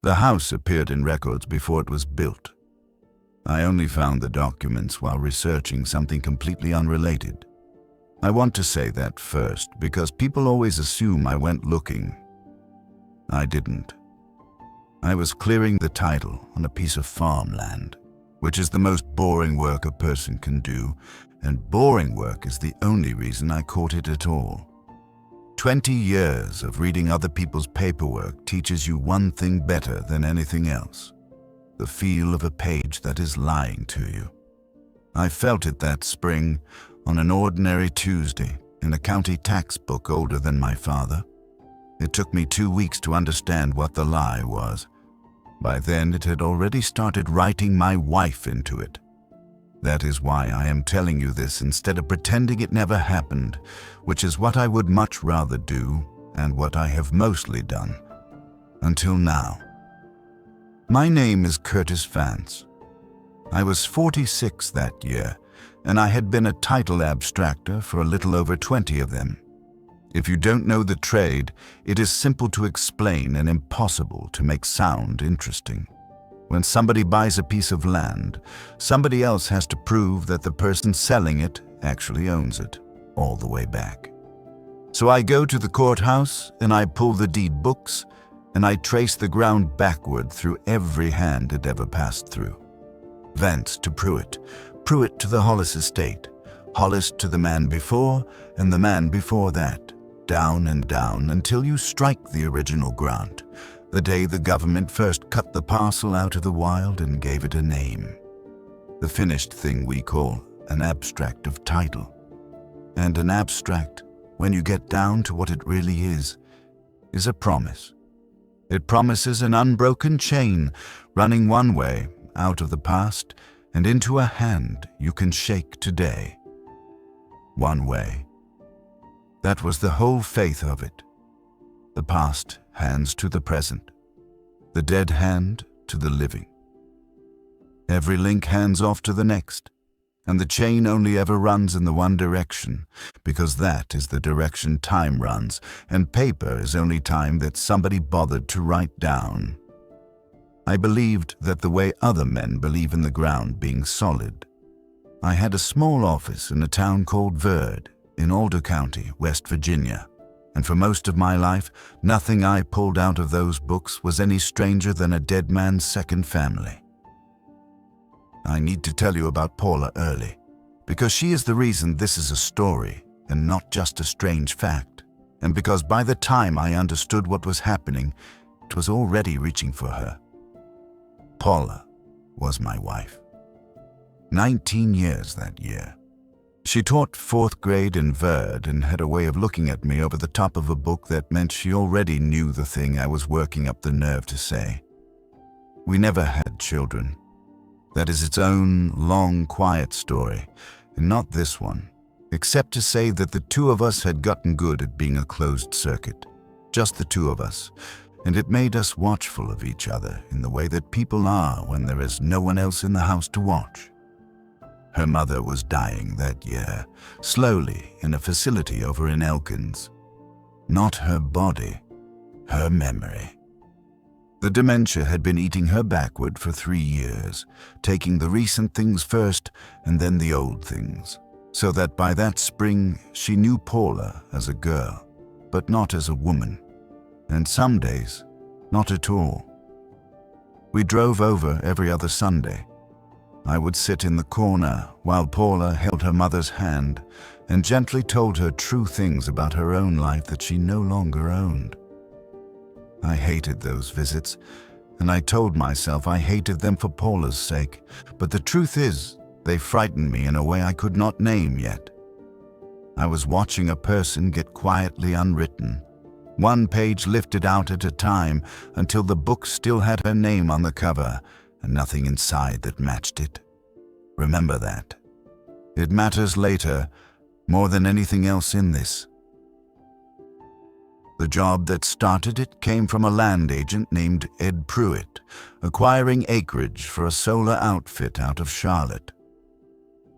The house appeared in records before it was built. I only found the documents while researching something completely unrelated. I want to say that first because people always assume I went looking. I didn't. I was clearing the title on a piece of farmland, which is the most boring work a person can do, and boring work is the only reason I caught it at all. 20 years of reading other people's paperwork teaches you one thing better than anything else: the feel of a page that is lying to you. I felt it that spring on an ordinary Tuesday in a county tax book older than my father. It took me 2 weeks to understand what the lie was. By then it had already started writing my wife into it. That is why I am telling you this instead of pretending it never happened, which is what I would much rather do and what I have mostly done. Until now. My name is Curtis Vance. I was 46 that year, and I had been a title abstractor for a little over 20 of them. If you don't know the trade, it is simple to explain and impossible to make sound interesting. When somebody buys a piece of land, somebody else has to prove that the person selling it actually owns it, all the way back. So I go to the courthouse and I pull the deed books and I trace the ground backward through every hand it ever passed through. Vance to Pruitt, Pruitt to the Hollis estate, Hollis to the man before and the man before that, down and down until you strike the original grant, the day the government first cut the parcel out of the wild and gave it a name. The finished thing we call an abstract of title. And an abstract, when you get down to what it really is a promise. It promises an unbroken chain running one way out of the past and into a hand you can shake today. One way. That was the whole faith of it. The past hands to the present, the dead hand to the living. Every link hands off to the next, and the chain only ever runs in the one direction, because that is the direction time runs, and paper is only time that somebody bothered to write down. I believed that the way other men believe in the ground being solid. I had a small office in a town called Verd, in Alder County, West Virginia. And for most of my life, nothing I pulled out of those books was any stranger than a dead man's second family. I need to tell you about Paula early, because she is the reason this is a story and not just a strange fact, and because by the time I understood what was happening, it was already reaching for her. Paula was my wife. 19 years that year. She taught 4th grade in Verd and had a way of looking at me over the top of a book that meant she already knew the thing I was working up the nerve to say. We never had children. That is its own long, quiet story, and not this one, except to say that the two of us had gotten good at being a closed circuit, just the two of us, and it made us watchful of each other in the way that people are when there is no one else in the house to watch. Her mother was dying that year, slowly in a facility over in Elkins. Not her body, her memory. The dementia had been eating her backward for 3 years, taking the recent things first and then the old things, so that by that spring she knew Paula as a girl, but not as a woman, and some days, not at all. We drove over every other Sunday. I would sit in the corner while Paula held her mother's hand and gently told her true things about her own life that she no longer owned. I hated those visits, and I told myself I hated them for Paula's sake, but the truth is, they frightened me in a way I could not name yet. I was watching a person get quietly unwritten, one page lifted out at a time until the book still had her name on the cover, and nothing inside that matched it. Remember that. It matters later, more than anything else in this. The job that started it came from a land agent named Ed Pruitt, acquiring acreage for a solar outfit out of Charlotte.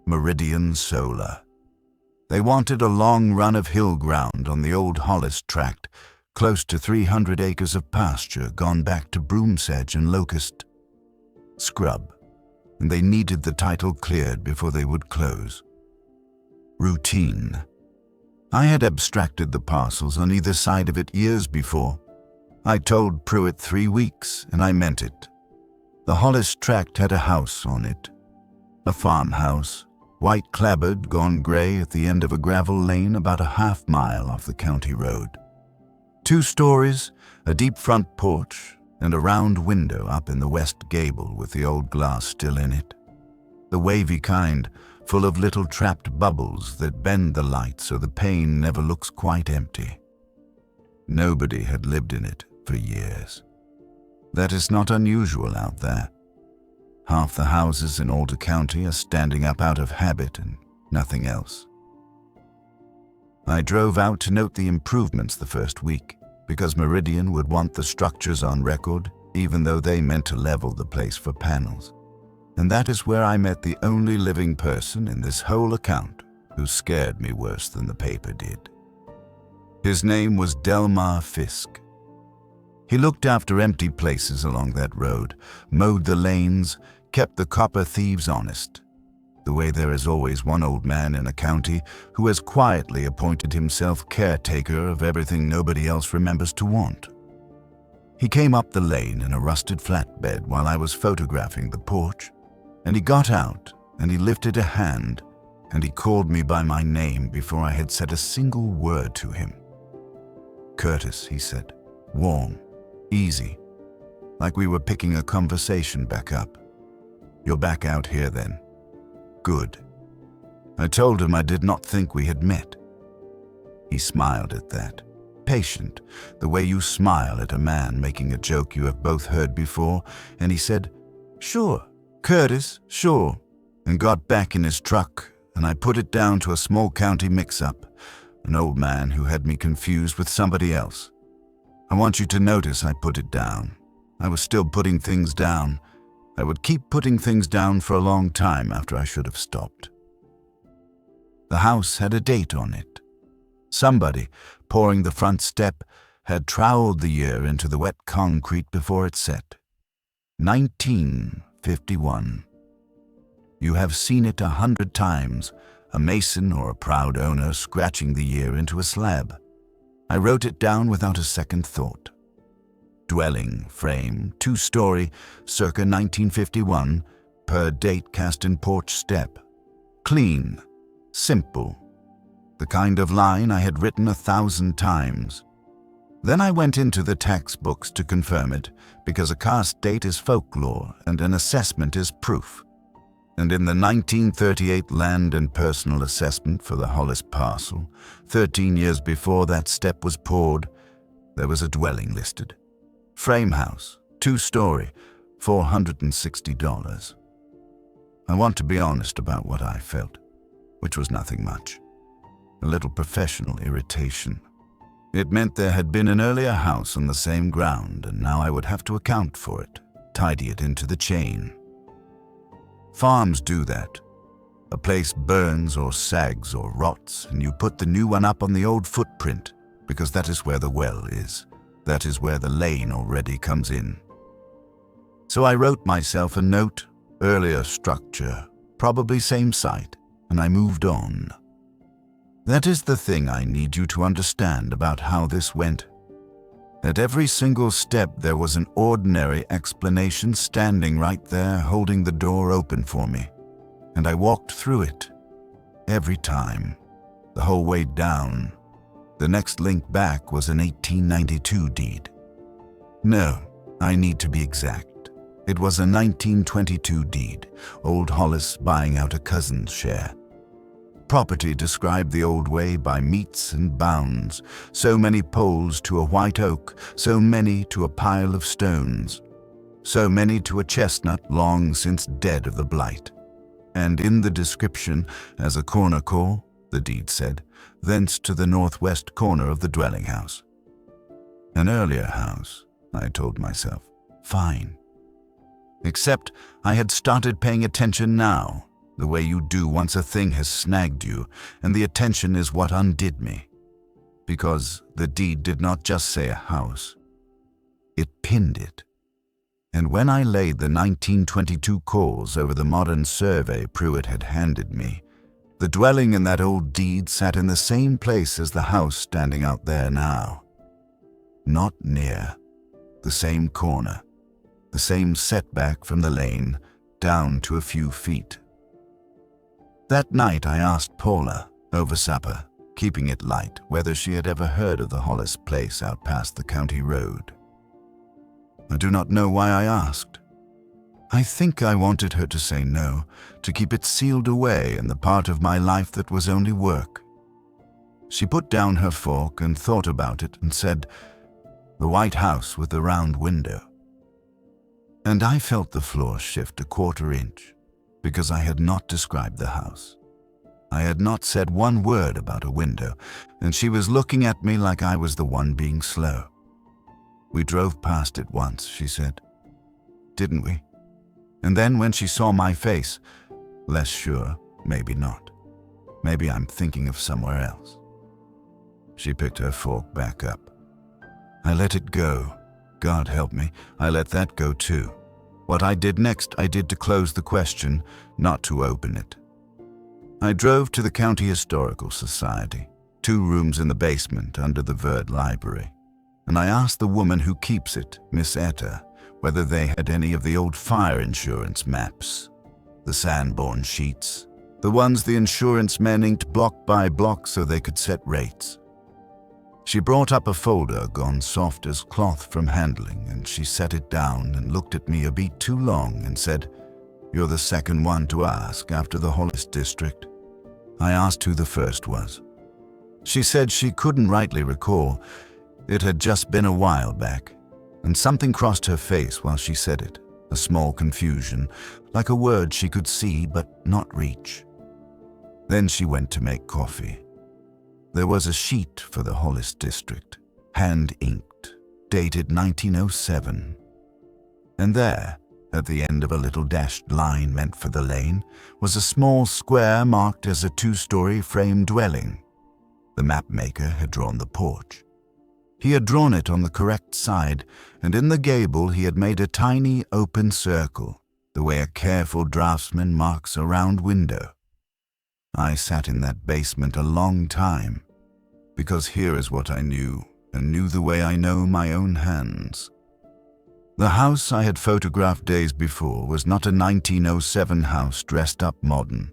Meridian Solar. They wanted a long run of hill ground on the old Hollis tract, close to 300 acres of pasture gone back to broom sedge and locust scrub, and they needed the title cleared before they would close. Routine. I had abstracted the parcels on either side of it years before. I told Pruitt 3 weeks, and I meant it. The Hollis tract had a house on it. A farmhouse, white clapboard, gone grey at the end of a gravel lane about a half-mile off the county road. 2 stories, a deep front porch, and a round window up in the west gable with the old glass still in it. The wavy kind, full of little trapped bubbles that bend the light so the pane never looks quite empty. Nobody had lived in it for years. That is not unusual out there. Half the houses in Alder County are standing up out of habit and nothing else. I drove out to note the improvements the first week, because Meridian would want the structures on record, even though they meant to level the place for panels. And that is where I met the only living person in this whole account who scared me worse than the paper did. His name was Delmar Fisk. He looked after empty places along that road, mowed the lanes, kept the copper thieves honest, the way there is always one old man in a county who has quietly appointed himself caretaker of everything nobody else remembers to want. He came up the lane in a rusted flatbed while I was photographing the porch, and he got out and he lifted a hand and he called me by my name before I had said a single word to him. "Curtis," he said, warm, easy, like we were picking a conversation back up. "You're back out here then. Good." I told him I did not think we had met. He smiled at that, patient, the way you smile at a man making a joke you have both heard before, and he said, "Sure, Curtis, sure," and got back in his truck, and I put it down to a small county mix-up, an old man who had me confused with somebody else. I want you to notice I put it down. I was still putting things down. I would keep putting things down for a long time after I should have stopped. The house had a date on it. Somebody, pouring the front step, had troweled the year into the wet concrete before it set. 1951. You have seen it 100 times, a mason or a proud owner scratching the year into a slab. I wrote it down without a second thought. Dwelling, frame, 2-story, circa 1951, per date cast in porch step. Clean, simple, the kind of line I had written 1,000 times. Then I went into the tax books to confirm it, because a cast date is folklore and an assessment is proof. And in the 1938 land and personal assessment for the Hollis parcel, 13 years before that step was poured, there was a dwelling listed. Frame house, 2-story, $460. I want to be honest about what I felt, which was nothing much. A little professional irritation. It meant there had been an earlier house on the same ground, and now I would have to account for it, tidy it into the chain. Farms do that. A place burns or sags or rots, and you put the new one up on the old footprint, because that is where the well is. That is where the lane already comes in. So I wrote myself a note, earlier structure, probably same site, and I moved on. That is the thing I need you to understand about how this went. At every single step there was an ordinary explanation standing right there holding the door open for me, and I walked through it. Every time, the whole way down. The next link back was an 1892 deed. No, I need to be exact. It was a 1922 deed, old Hollis buying out a cousin's share. Property described the old way by metes and bounds, so many poles to a white oak, so many to a pile of stones, so many to a chestnut long since dead of the blight. And in the description, as a corner call, the deed said, thence to the northwest corner of the dwelling house. An earlier house, I told myself. Fine. Except I had started paying attention now, the way you do once a thing has snagged you, and the attention is what undid me. because the deed did not just say a house. It pinned it. And when I laid the 1922 calls over the modern survey Pruitt had handed me, the dwelling in that old deed sat in the same place as the house standing out there now. Not near. The same corner. The same setback from the lane, down to a few feet. That night I asked Paula, over supper, keeping it light, whether she had ever heard of the Hollis place out past the county road. I do not know why I asked. I think I wanted her to say no, to keep it sealed away in the part of my life that was only work. She put down her fork and thought about it and said, "The white house with the round window." And I felt the floor shift a quarter inch, because I had not described the house. I had not said one word about a window, and she was looking at me like I was the one being slow. "We drove past it once," she said. "Didn't we?" And then when she saw my face, less sure, maybe not. Maybe I'm thinking of somewhere else. She picked her fork back up. I let it go. God help me, I let that go too. What I did next, I did to close the question, not to open it. I drove to the County Historical Society, 2 rooms in the basement under the Verd Library, and I asked the woman who keeps it, Miss Etta, whether they had any of the old fire insurance maps, the Sanborn sheets, the ones the insurance men inked block by block so they could set rates. She brought up a folder gone soft as cloth from handling, and she set it down and looked at me a beat too long and said, "You're the second one to ask after the Hollis district." I asked who the first was. She said she couldn't rightly recall. It had just been a while back, and something crossed her face while she said it, a small confusion, like a word she could see but not reach. Then she went to make coffee. There was a sheet for the Hollis district, hand-inked, dated 1907. And there, at the end of a little dashed line meant for the lane, was a small square marked as a 2-story frame dwelling. The mapmaker had drawn the porch. He had drawn it on the correct side, and in the gable he had made a tiny open circle, the way a careful draftsman marks a round window. I sat in that basement a long time, because here is what I knew, and knew the way I know my own hands. The house I had photographed days before was not a 1907 house dressed up modern.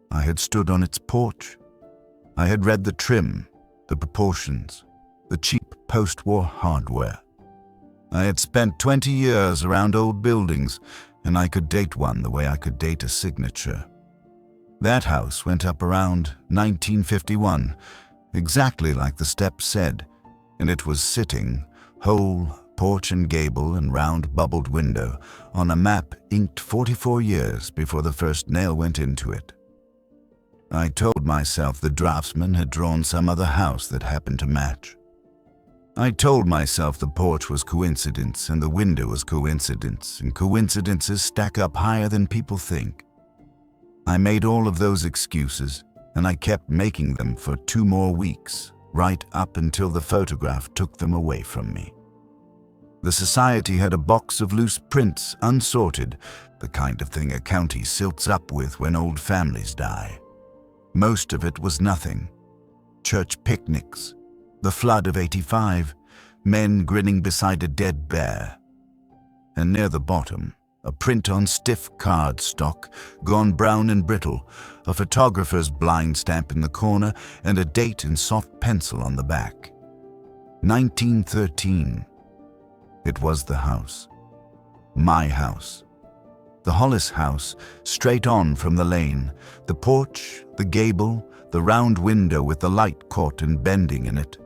I had stood on its porch. I had read the trim, the proportions, the cheap post-war hardware. I had spent 20 years around old buildings, and I could date one the way I could date a signature. That house went up around 1951, exactly like the steps said, and it was sitting, whole porch and gable and round bubbled window, on a map inked 44 years before the first nail went into it. I told myself the draftsman had drawn some other house that happened to match. I told myself the porch was coincidence and the window was coincidence, and coincidences stack up higher than people think. I made all of those excuses, and I kept making them for 2 more weeks, right up until the photograph took them away from me. The society had a box of loose prints, unsorted, the kind of thing a county silts up with when old families die. Most of it was nothing. Church picnics, the flood of '85, men grinning beside a dead bear. And near the bottom, a print on stiff cardstock, gone brown and brittle, a photographer's blind stamp in the corner, and a date in soft pencil on the back. 1913. It was the house. My house. The Hollis house, straight on from the lane, the porch, the gable, the round window with the light caught and bending in it.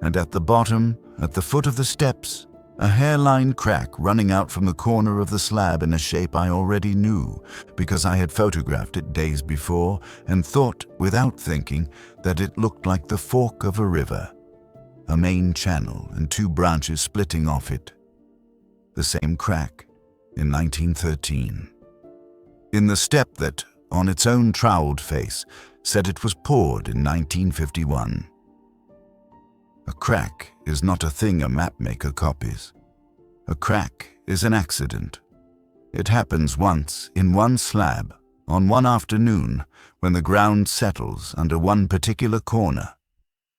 And at the bottom, at the foot of the steps, a hairline crack running out from the corner of the slab in a shape I already knew, because I had photographed it days before and thought, without thinking, that it looked like the fork of a river, a main channel and 2 branches splitting off it. The same crack in 1913. In the step that, on its own troweled face, said it was poured in 1951. A crack is not a thing a mapmaker copies. A crack is an accident. It happens once in one slab, on one afternoon, when the ground settles under one particular corner.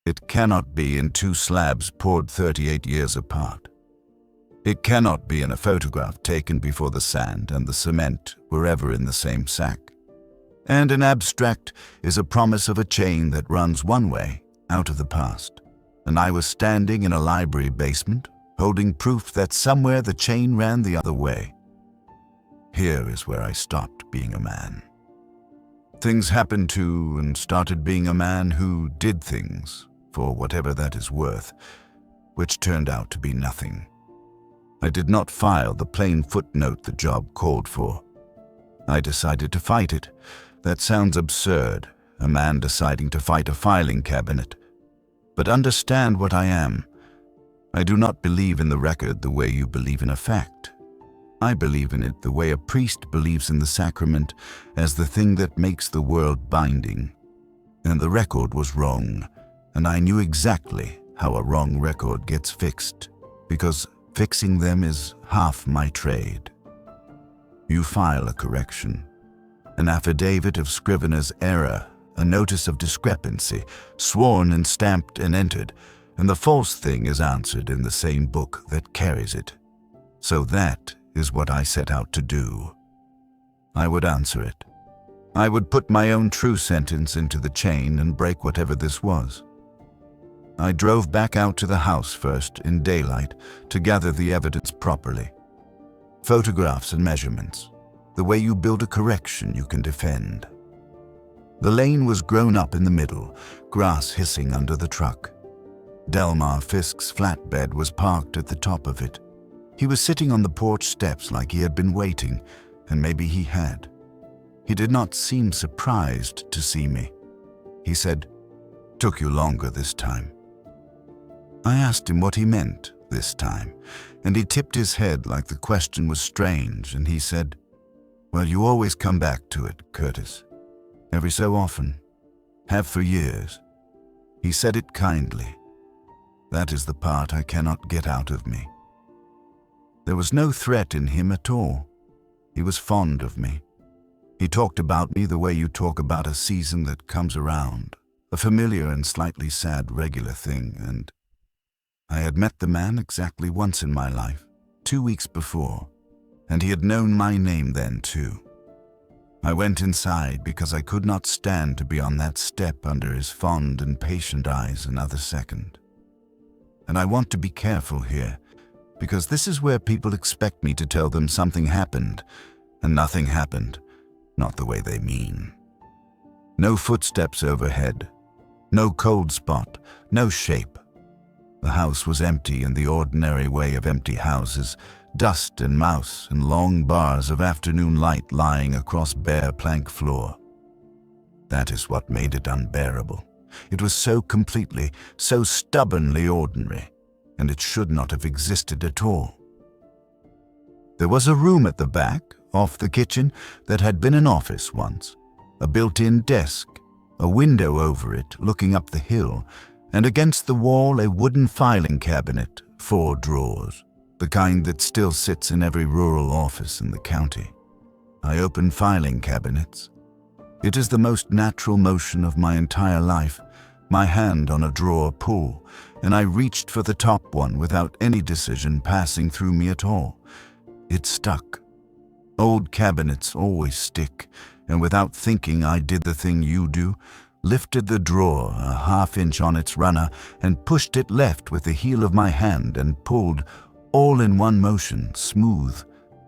It cannot be in two slabs poured 38 years apart. It cannot be in a photograph taken before the sand and the cement were ever in the same sack. And an abstract is a promise of a chain that runs one way, out of the past. And I was standing in a library basement, holding proof that somewhere the chain ran the other way. Here is where I stopped being a man. Things happened to and started being a man who did things, for whatever that is worth, which turned out to be nothing. I did not file the plain footnote the job called for. I decided to fight it. That sounds absurd, a man deciding to fight a filing cabinet. But understand what I am. I do not believe in the record the way you believe in a fact. I believe in it the way a priest believes in the sacrament as the thing that makes the world binding. And the record was wrong, and I knew exactly how a wrong record gets fixed, because fixing them is half my trade. You file a correction, an affidavit of scrivener's error, a notice of discrepancy, sworn and stamped and entered, and the false thing is answered in the same book that carries it. So that is what I set out to do. I would answer it. I would put my own true sentence into the chain and break whatever this was. I drove back out to the house first, in daylight, to gather the evidence properly. Photographs and measurements, the way you build a correction you can defend. The lane was grown up in the middle, grass hissing under the truck. Delmar Fisk's flatbed was parked at the top of it. He was sitting on the porch steps like he had been waiting, and maybe he had. He did not seem surprised to see me. He said, "Took you longer this time." I asked him what he meant this time, and he tipped his head like the question was strange, and he said, "Well, you always come back to it, Curtis. Every so often. Have for years." He said it kindly. That is the part I cannot get out of me. There was no threat in him at all. He was fond of me. He talked about me the way you talk about a season that comes around, a familiar and slightly sad regular thing, and I had met the man exactly once in my life, 2 weeks before, and he had known my name then too. I went inside because I could not stand to be on that step under his fond and patient eyes another second. And I want to be careful here, because this is where people expect me to tell them something happened, and nothing happened, not the way they mean. No footsteps overhead, no cold spot, no shape. The house was empty in the ordinary way of empty houses, dust and mouse and long bars of afternoon light lying across bare plank floor. That is what made it unbearable. It was so completely, so stubbornly ordinary, and it should not have existed at all. There was a room at the back, off the kitchen, that had been an office once, a built-in desk, a window over it looking up the hill, and against the wall a wooden filing cabinet, 4 drawers, the kind that still sits in every rural office in the county. I open filing cabinets. It is the most natural motion of my entire life, my hand on a drawer pull, and I reached for the top one without any decision passing through me at all. It stuck. Old cabinets always stick, and without thinking I did the thing you do, lifted the drawer a half-inch on its runner and pushed it left with the heel of my hand and pulled, all in one motion, smooth,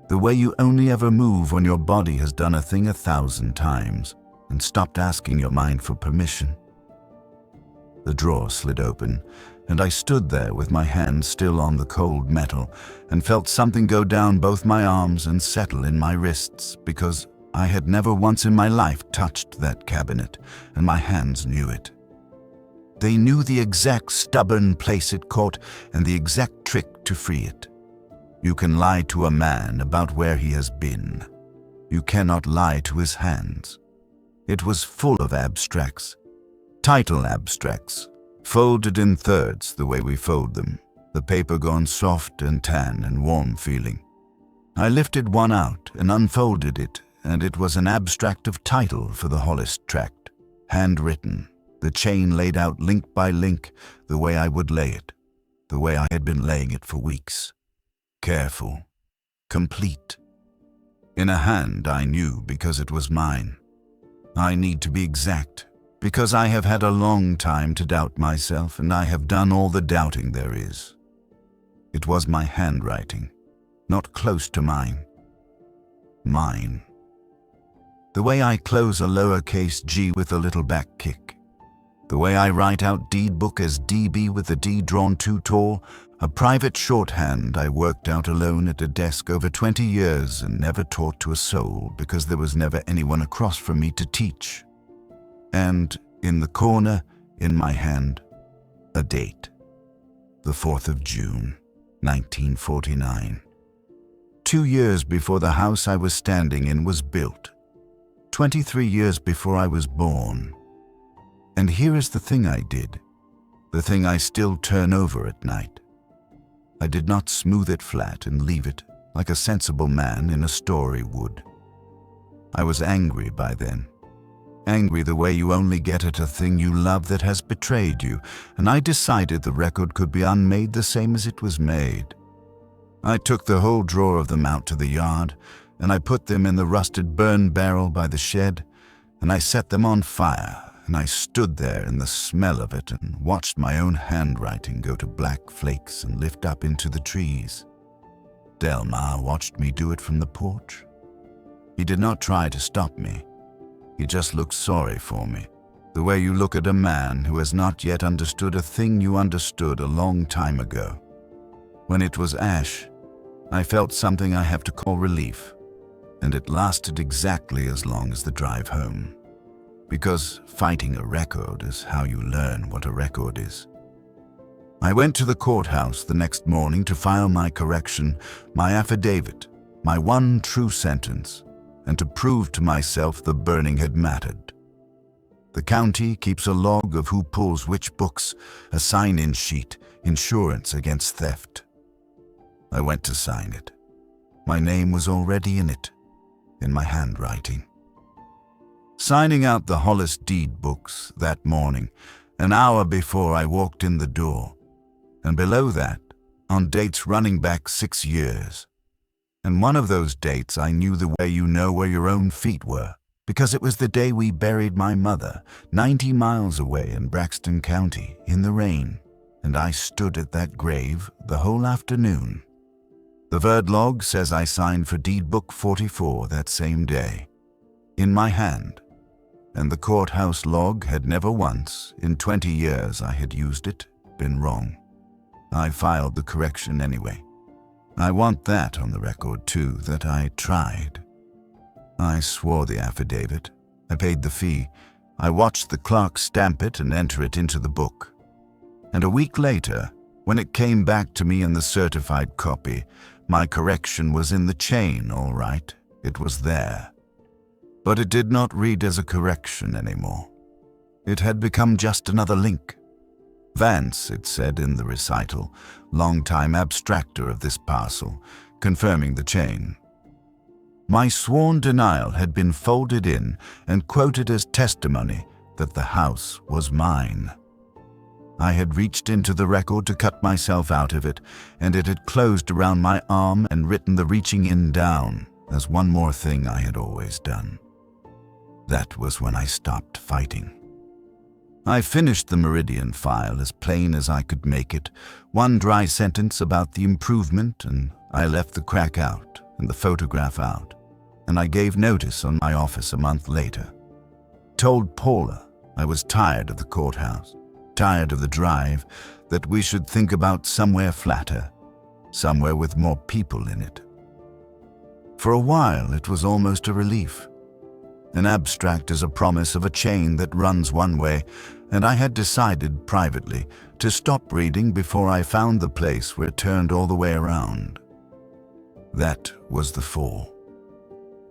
the way you only ever move when your body has done a thing 1,000 times and stopped asking your mind for permission. The drawer slid open, and I stood there with my hand still on the cold metal and felt something go down both my arms and settle in my wrists, because I had never once in my life touched that cabinet, and my hands knew it. They knew the exact stubborn place it caught and the exact trick to free it. You can lie to a man about where he has been. You cannot lie to his hands. It was full of abstracts. Title abstracts, folded in thirds the way we fold them, the paper gone soft and tan and warm feeling. I lifted one out and unfolded it, and it was an abstract of title for the Hollis tract, handwritten, the chain laid out link by link, the way I would lay it, the way I had been laying it for weeks. Careful, complete. In a hand I knew because it was mine. I need to be exact, because I have had a long time to doubt myself, and I have done all the doubting there is. It was my handwriting, not close to mine. Mine. The way I close a lowercase g with a little back kick. The way I write out deed book as DB with the D drawn too tall, a private shorthand I worked out alone at a desk over 20 years and never taught to a soul because there was never anyone across from me to teach. And in the corner, in my hand, a date. The 4th of June, 1949. 2 years before the house I was standing in was built. 23 years before I was born. And here is the thing I did, the thing I still turn over at night. I did not smooth it flat and leave it like a sensible man in a story would. I was angry by then. Angry the way you only get at a thing you love that has betrayed you, and I decided the record could be unmade the same as it was made. I took the whole drawer of them out to the yard, and I put them in the rusted burn barrel by the shed, and I set them on fire, and I stood there in the smell of it and watched my own handwriting go to black flakes and lift up into the trees. Delmar watched me do it from the porch. He did not try to stop me. He just looked sorry for me, the way you look at a man who has not yet understood a thing you understood a long time ago. When it was ash, I felt something I have to call relief, and it lasted exactly as long as the drive home. Because fighting a record is how you learn what a record is. I went to the courthouse the next morning to file my correction, my affidavit, my one true sentence, and to prove to myself the burning had mattered. The county keeps a log of who pulls which books, a sign-in sheet, insurance against theft. I went to sign it. My name was already in it, in my handwriting. Signing out the Hollis deed books that morning, an hour before I walked in the door, and below that, on dates running back 6 years. And one of those dates I knew the way you know where your own feet were, because it was the day we buried my mother, 90 miles away in Braxton County, in the rain, and I stood at that grave the whole afternoon. The Verd log says I signed for deed book 44 that same day, in my hand. And the courthouse log had never once, in 20 years I had used it, been wrong. I filed the correction anyway. I want that on the record too, that I tried. I swore the affidavit. I paid the fee. I watched the clerk stamp it and enter it into the book. And a week later, when it came back to me in the certified copy, my correction was in the chain, all right. It was there. But it did not read as a correction anymore. It had become just another link. Vance, it said in the recital, longtime abstractor of this parcel, confirming the chain. My sworn denial had been folded in and quoted as testimony that the house was mine. I had reached into the record to cut myself out of it, and it had closed around my arm and written the reaching in down as one more thing I had always done. That was when I stopped fighting. I finished the Meridian file as plain as I could make it, one dry sentence about the improvement, and I left the crack out and the photograph out, and I gave notice on my office a month later. Told Paula I was tired of the courthouse, tired of the drive, that we should think about somewhere flatter, somewhere with more people in it. For a while it was almost a relief. An abstract is a promise of a chain that runs one way, and I had decided privately to stop reading before I found the place where it turned all the way around. That was the fall.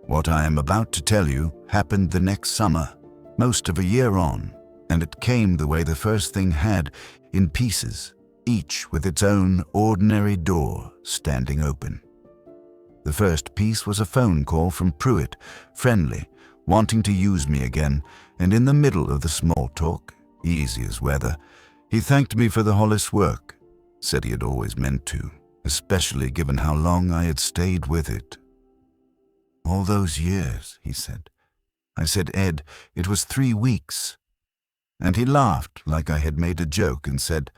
What I am about to tell you happened the next summer, most of a year on, and it came the way the first thing had, in pieces, each with its own ordinary door standing open. The first piece was a phone call from Pruitt, friendly, wanting to use me again, and in the middle of the small talk, easy as weather, he thanked me for the Hollis work, said he had always meant to, especially given how long I had stayed with it. "All those years," he said. I said, "Ed, it was 3 weeks." And he laughed like I had made a joke and said,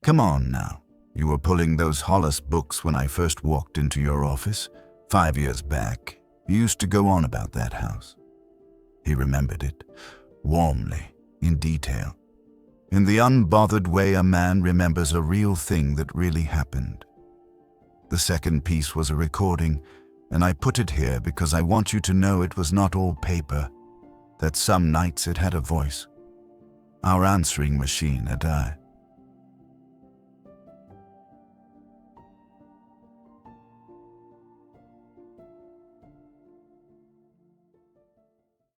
"Come on now, you were pulling those Hollis books when I first walked into your office, 5 years back. You used to go on about that house." He remembered it, warmly, in detail, in the unbothered way a man remembers a real thing that really happened. The second piece was a recording, and I put it here because I want you to know it was not all paper, that some nights it had a voice. Our answering machine had died.